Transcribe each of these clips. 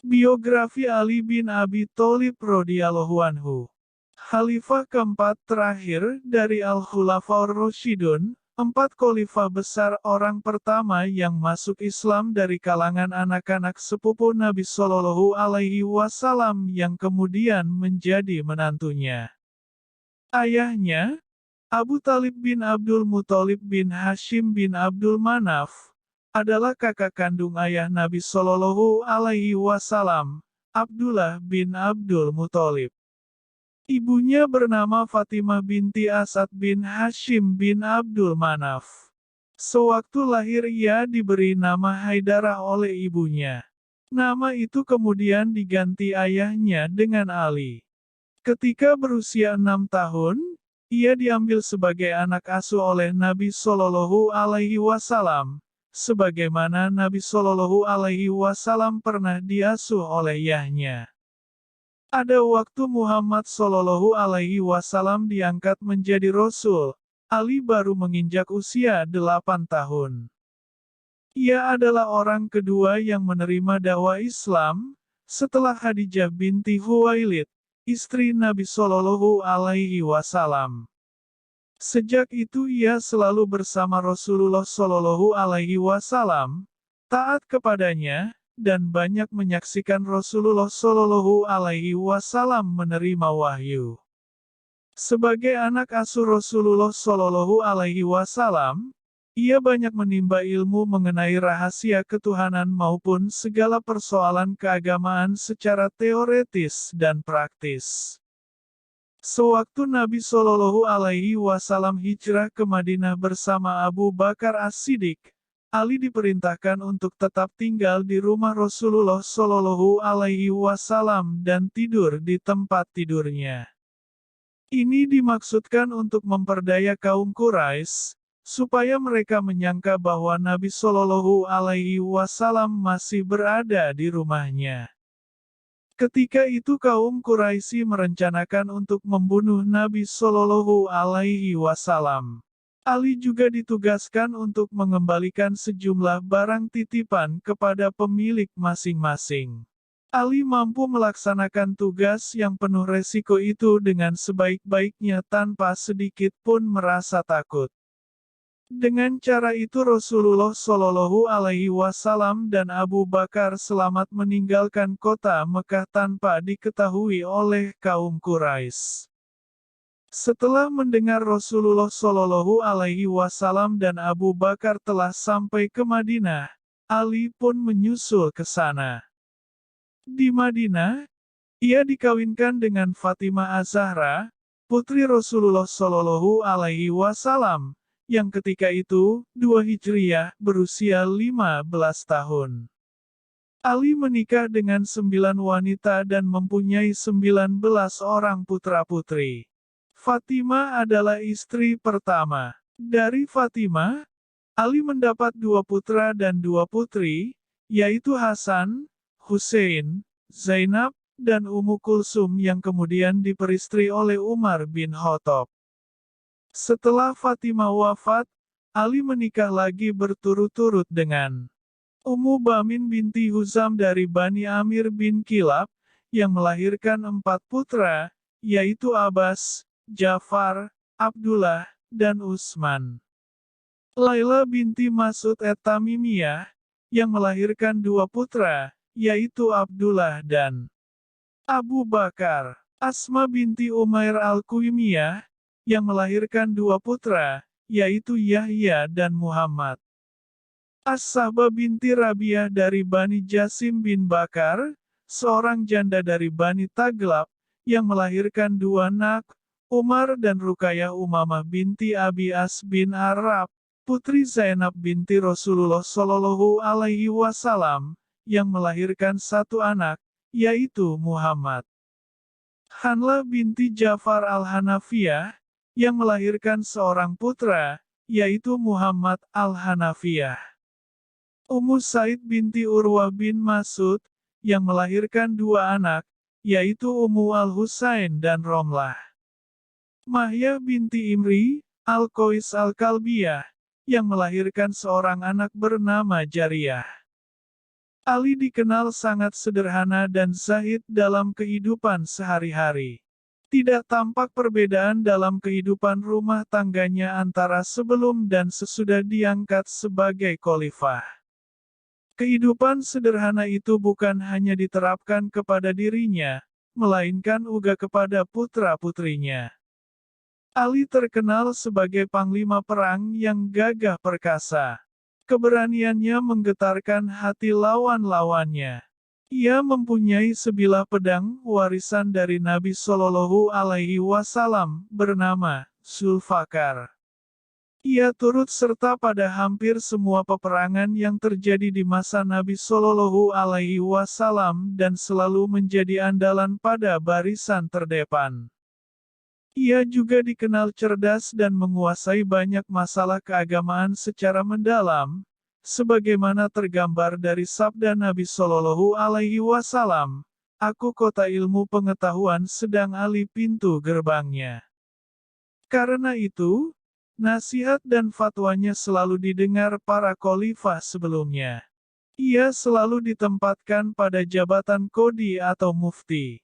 Biografi Ali bin Abi Tholib radhiyallahu anhu. Khalifah keempat terakhir dari Al-Khulafaur Rasyidun, empat khalifah besar orang pertama yang masuk Islam dari kalangan anak-anak sepupu Nabi Shallallahu Alaihi Wasallam yang kemudian menjadi menantunya. Ayahnya, Abu Talib bin Abdul Muthalib bin Hashim bin Abdul Manaf, adalah kakak kandung ayah Nabi Shallallahu Alaihi Wasallam, Abdullah bin Abdul Muthalib. Ibunya bernama Fatimah binti Asad bin Hashim bin Abdul Manaf. Sewaktu lahir ia diberi nama Haidarah oleh ibunya. Nama itu kemudian diganti ayahnya dengan Ali. Ketika berusia 6 tahun, ia diambil sebagai anak asuh oleh Nabi Shallallahu Alaihi Wasallam, sebagaimana Nabi Shallallahu Alaihi Wasallam pernah diasuh oleh ayahnya. Ada waktu Muhammad Shallallahu Alaihi Wasallam diangkat menjadi Rasul, Ali baru menginjak usia 8 tahun. Ia adalah orang kedua yang menerima dakwah Islam, setelah Khadijah binti Khuwailid, istri Nabi Shallallahu Alaihi Wasallam. Sejak itu ia selalu bersama Rasulullah Shallallahu Alaihi Wasallam, taat kepadanya, dan banyak menyaksikan Rasulullah Shallallahu Alaihi Wasallam menerima wahyu. Sebagai anak asuh Rasulullah Shallallahu Alaihi Wasallam, ia banyak menimba ilmu mengenai rahasia ketuhanan maupun segala persoalan keagamaan secara teoretis dan praktis. Sewaktu Nabi Shallallahu Alaihi Wasallam hijrah ke Madinah bersama Abu Bakar As-Siddiq, Ali diperintahkan untuk tetap tinggal di rumah Rasulullah Shallallahu Alaihi Wasallam dan tidur di tempat tidurnya. Ini dimaksudkan untuk memperdaya kaum Quraisy, supaya mereka menyangka bahwa Nabi Shallallahu Alaihi Wasallam masih berada di rumahnya. Ketika itu kaum Quraisy merencanakan untuk membunuh Nabi Shallallahu Alaihi Wasallam. Ali juga ditugaskan untuk mengembalikan sejumlah barang titipan kepada pemilik masing-masing. Ali mampu melaksanakan tugas yang penuh resiko itu dengan sebaik-baiknya tanpa sedikit pun merasa takut. Dengan cara itu Rasulullah Shallallahu Alaihi Wasallam dan Abu Bakar selamat meninggalkan kota Mekah tanpa diketahui oleh kaum Quraisy. Setelah mendengar Rasulullah Shallallahu Alaihi Wasallam dan Abu Bakar telah sampai ke Madinah, Ali pun menyusul ke sana. Di Madinah, ia dikawinkan dengan Fatimah Az-Zahra, putri Rasulullah Shallallahu Alaihi Wasallam, yang ketika itu, 2 Hijriyah, berusia 15 tahun. Ali menikah dengan 9 wanita dan mempunyai 19 orang putra-putri. Fatimah adalah istri pertama. Dari Fatimah, Ali mendapat 2 putra dan 2 putri, yaitu Hasan, Hussein, Zainab, dan Ummu Kulsum yang kemudian diperistri oleh Umar bin Khattab. Setelah Fatimah wafat, Ali menikah lagi berturut-turut dengan Ummu Bamin binti Huzam dari Bani Amir bin Kilab, yang melahirkan 4 putra, yaitu Abbas, Ja'far, Abdullah, dan Utsman. Laila binti Mas'ud et-Tamimiyah, yang melahirkan 2 putra, yaitu Abdullah dan Abu Bakar. Asma binti Umair al-Kuimiyah, yang melahirkan 2 putra, yaitu Yahya dan Muhammad. As-Sahbah binti Rabi'ah dari Bani Jasim bin Bakar, seorang janda dari Bani Taglab, yang melahirkan 2 anak, Umar dan Ruqayyah Umamah binti Abi As bin Arab, putri Zainab binti Rasulullah Shallallahu Alaihi Wasallam, yang melahirkan 1 anak, yaitu Muhammad. Hanlah binti Ja'far al-Hanafiyah, yang melahirkan seorang putra, yaitu Muhammad al-Hanafiyah. Ummu Said binti Urwah bin Mas'ud, yang melahirkan 2 anak, yaitu Ummu al-Husain dan Romlah. Mahyah binti Imri, al-Qais al-Kalbiyah, yang melahirkan seorang anak bernama Jariyah. Ali dikenal sangat sederhana dan zahid dalam kehidupan sehari-hari. Tidak tampak perbedaan dalam kehidupan rumah tangganya antara sebelum dan sesudah diangkat sebagai khalifah. Kehidupan sederhana itu bukan hanya diterapkan kepada dirinya, melainkan juga kepada putra-putrinya. Ali terkenal sebagai panglima perang yang gagah perkasa. Keberaniannya menggetarkan hati lawan-lawannya. Ia mempunyai sebilah pedang warisan dari Nabi Shallallahu Alaihi Wasallam bernama Zulfakar. Ia turut serta pada hampir semua peperangan yang terjadi di masa Nabi Shallallahu Alaihi Wasallam dan selalu menjadi andalan pada barisan terdepan. Ia juga dikenal cerdas dan menguasai banyak masalah keagamaan secara mendalam, sebagaimana tergambar dari sabda Nabi Shallallahu Alaihi Wasallam, "Aku kota ilmu pengetahuan sedang Ali pintu gerbangnya." Karena itu, nasihat dan fatwanya selalu didengar para khalifah sebelumnya. Ia selalu ditempatkan pada jabatan qadhi atau mufti.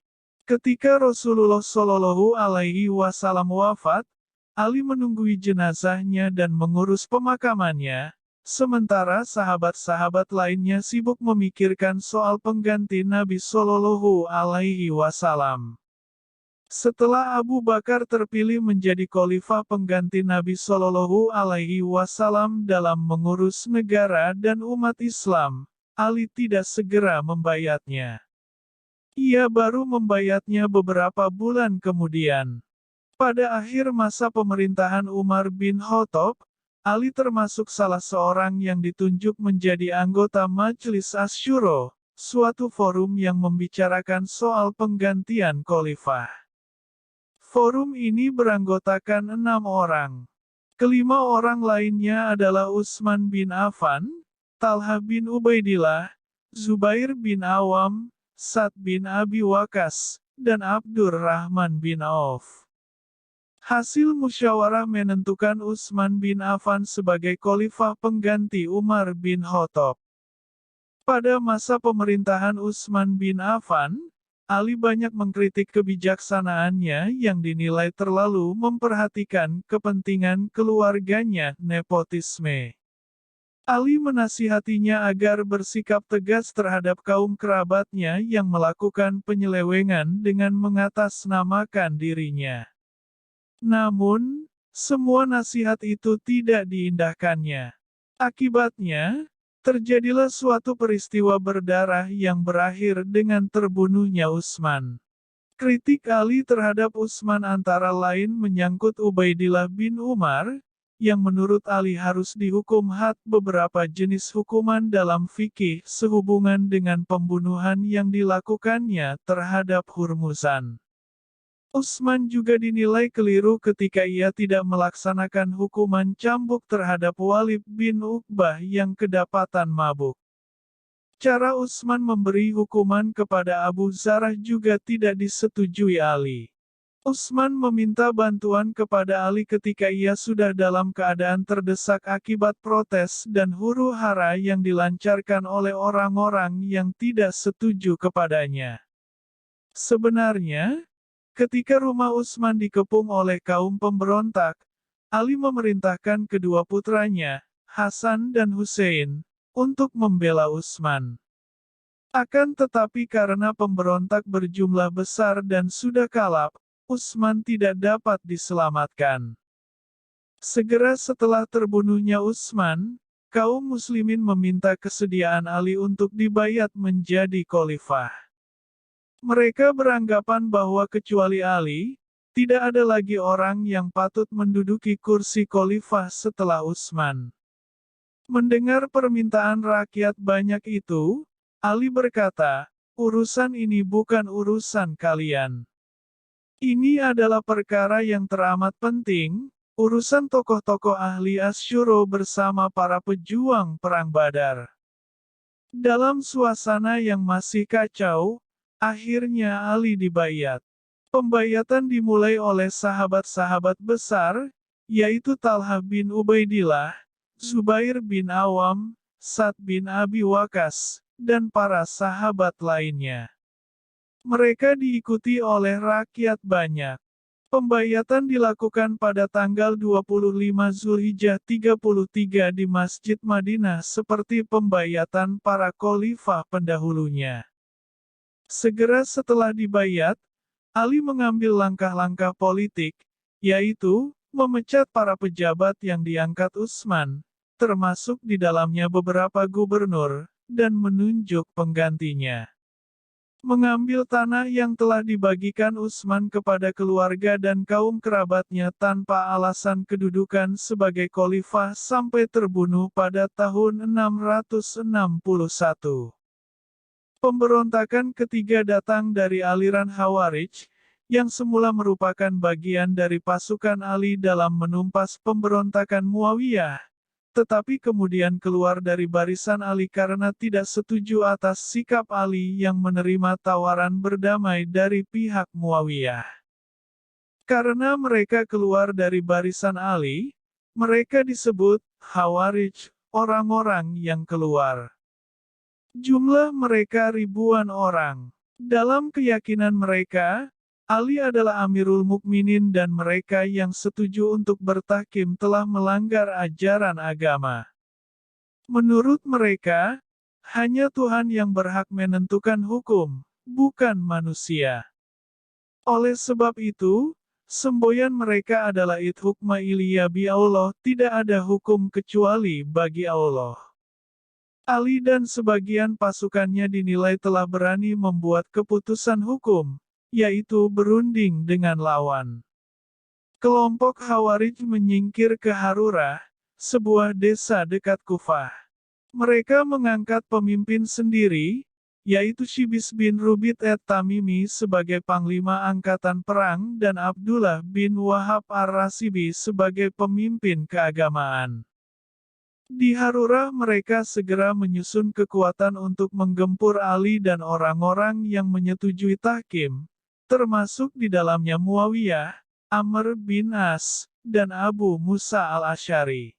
Ketika Rasulullah Shallallahu Alaihi Wasallam wafat, Ali menunggui jenazahnya dan mengurus pemakamannya, sementara sahabat-sahabat lainnya sibuk memikirkan soal pengganti Nabi Shallallahu Alaihi Wasallam. Setelah Abu Bakar terpilih menjadi khalifah pengganti Nabi Shallallahu Alaihi Wasallam dalam mengurus negara dan umat Islam, Ali tidak segera membayatnya. Ia baru membayatnya beberapa bulan kemudian. Pada akhir masa pemerintahan Umar bin Khattab, Ali termasuk salah seorang yang ditunjuk menjadi anggota Majelis Asyuro, suatu forum yang membicarakan soal penggantian khalifah. Forum ini beranggotakan 6 orang. Kelima orang lainnya adalah Utsman bin Affan, Talha bin Ubaidillah, Zubair bin Awam, Sa'd bin Abi Waqqas, dan Abdurrahman bin Auf. Hasil musyawarah menentukan Utsman bin Affan sebagai khalifah pengganti Umar bin Khattab. Pada masa pemerintahan Utsman bin Affan, Ali banyak mengkritik kebijaksanaannya yang dinilai terlalu memperhatikan kepentingan keluarganya, nepotisme. Ali menasihatinya agar bersikap tegas terhadap kaum kerabatnya yang melakukan penyelewengan dengan mengatasnamakan dirinya. Namun, semua nasihat itu tidak diindahkannya. Akibatnya, terjadilah suatu peristiwa berdarah yang berakhir dengan terbunuhnya Utsman. Kritik Ali terhadap Utsman antara lain menyangkut Ubaidillah bin Umar, yang menurut Ali harus dihukum had beberapa jenis hukuman dalam fikih sehubungan dengan pembunuhan yang dilakukannya terhadap Hurmuzan. Utsman juga dinilai keliru ketika ia tidak melaksanakan hukuman cambuk terhadap Walid bin Uqbah yang kedapatan mabuk. Cara Utsman memberi hukuman kepada Abu Zarah juga tidak disetujui Ali. Utsman meminta bantuan kepada Ali ketika ia sudah dalam keadaan terdesak akibat protes dan huru-hara yang dilancarkan oleh orang-orang yang tidak setuju kepadanya. Sebenarnya, ketika rumah Utsman dikepung oleh kaum pemberontak, Ali memerintahkan kedua putranya, Hasan dan Hussein, untuk membela Utsman. Akan tetapi karena pemberontak berjumlah besar dan sudah kalap, Utsman tidak dapat diselamatkan. Segera setelah terbunuhnya Utsman, kaum muslimin meminta kesediaan Ali untuk dibayat menjadi khalifah. Mereka beranggapan bahwa kecuali Ali, tidak ada lagi orang yang patut menduduki kursi khalifah setelah Utsman. Mendengar permintaan rakyat banyak itu, Ali berkata, "Urusan ini bukan urusan kalian. Ini adalah perkara yang teramat penting, urusan tokoh-tokoh ahli Asyuro bersama para pejuang perang Badar." Dalam suasana yang masih kacau, akhirnya Ali dibayat. Pembayatan dimulai oleh sahabat-sahabat besar, yaitu Talha bin Ubaidillah, Zubair bin Awam, Sa'd bin Abi Waqqas, dan para sahabat lainnya. Mereka diikuti oleh rakyat banyak. Pembayatan dilakukan pada tanggal 25 Zulhijjah 33 di Masjid Madinah seperti pembayatan para khalifah pendahulunya. Segera setelah dibayat, Ali mengambil langkah-langkah politik, yaitu, memecat para pejabat yang diangkat Utsman, termasuk di dalamnya beberapa gubernur, dan menunjuk penggantinya. Mengambil tanah yang telah dibagikan Utsman kepada keluarga dan kaum kerabatnya tanpa alasan kedudukan sebagai khalifah sampai terbunuh pada tahun 661. Pemberontakan ketiga datang dari aliran Khawarij, yang semula merupakan bagian dari pasukan Ali dalam menumpas pemberontakan Muawiyah, tetapi kemudian keluar dari barisan Ali karena tidak setuju atas sikap Ali yang menerima tawaran berdamai dari pihak Muawiyah. Karena mereka keluar dari barisan Ali, mereka disebut Khawarij, orang-orang yang keluar. Jumlah mereka ribuan orang. Dalam keyakinan mereka, Ali adalah Amirul Mukminin dan mereka yang setuju untuk bertahkim telah melanggar ajaran agama. Menurut mereka, hanya Tuhan yang berhak menentukan hukum, bukan manusia. Oleh sebab itu, semboyan mereka adalah id hukma ilya bi Allah, tidak ada hukum kecuali bagi Allah. Ali dan sebagian pasukannya dinilai telah berani membuat keputusan hukum, yaitu berunding dengan lawan. Kelompok Khawarij menyingkir ke Harurah, sebuah desa dekat Kufah. Mereka mengangkat pemimpin sendiri, yaitu Shibis bin Rubit at-Tamimi sebagai panglima angkatan perang dan Abdullah bin Wahab ar-Rasibi sebagai pemimpin keagamaan. Di Harurah mereka segera menyusun kekuatan untuk menggempur Ali dan orang-orang yang menyetujui tahkim, termasuk di dalamnya Muawiyah, Amr bin As, dan Abu Musa al-Asy'ari.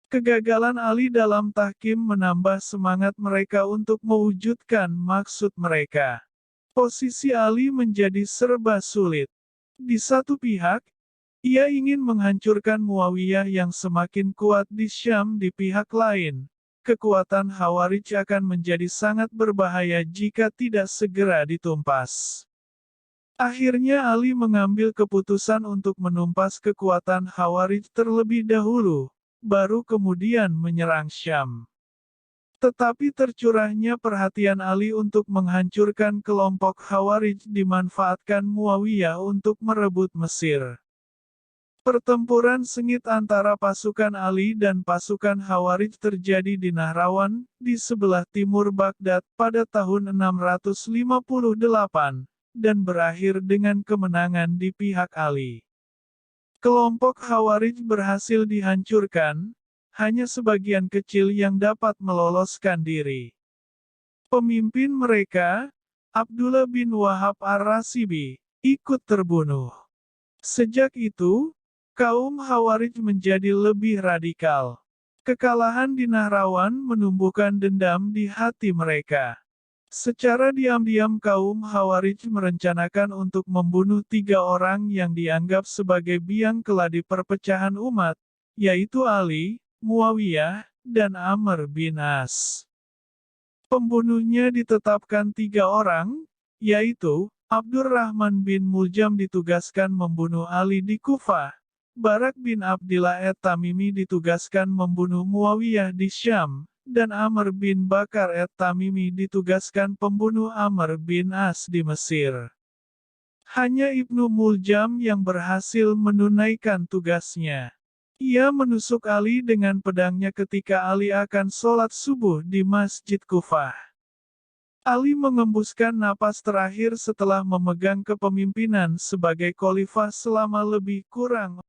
Kegagalan Ali dalam tahkim menambah semangat mereka untuk mewujudkan maksud mereka. Posisi Ali menjadi serba sulit. Di satu pihak, ia ingin menghancurkan Muawiyah yang semakin kuat di Syam. Di pihak lain, kekuatan Khawarij akan menjadi sangat berbahaya jika tidak segera ditumpas. Akhirnya Ali mengambil keputusan untuk menumpas kekuatan Khawarij terlebih dahulu, baru kemudian menyerang Syam. Tetapi tercurahnya perhatian Ali untuk menghancurkan kelompok Khawarij dimanfaatkan Muawiyah untuk merebut Mesir. Pertempuran sengit antara pasukan Ali dan pasukan Khawarij terjadi di Nahrawan, di sebelah timur Baghdad, pada tahun 658. Dan berakhir dengan kemenangan di pihak Ali. Kelompok Khawarij berhasil dihancurkan, hanya sebagian kecil yang dapat meloloskan diri. Pemimpin mereka, Abdullah bin Wahab ar-Rasibi, ikut terbunuh. Sejak itu, kaum Khawarij menjadi lebih radikal. Kekalahan di Nahrawan menumbuhkan dendam di hati mereka. Secara diam-diam kaum Khawarij merencanakan untuk membunuh 3 orang yang dianggap sebagai biang keladi perpecahan umat, yaitu Ali, Muawiyah, dan Amr bin As. Pembunuhnya ditetapkan 3 orang, yaitu, Abdurrahman bin Muljam ditugaskan membunuh Ali di Kufah, Barak bin Abdillah at-Tamimi ditugaskan membunuh Muawiyah di Syam, dan Amr bin Bakar at-Tamimi ditugaskan pembunuh Amr bin As di Mesir. Hanya Ibnu Muljam yang berhasil menunaikan tugasnya. Ia menusuk Ali dengan pedangnya ketika Ali akan sholat subuh di Masjid Kufah. Ali mengembuskan napas terakhir setelah memegang kepemimpinan sebagai khalifah selama lebih kurang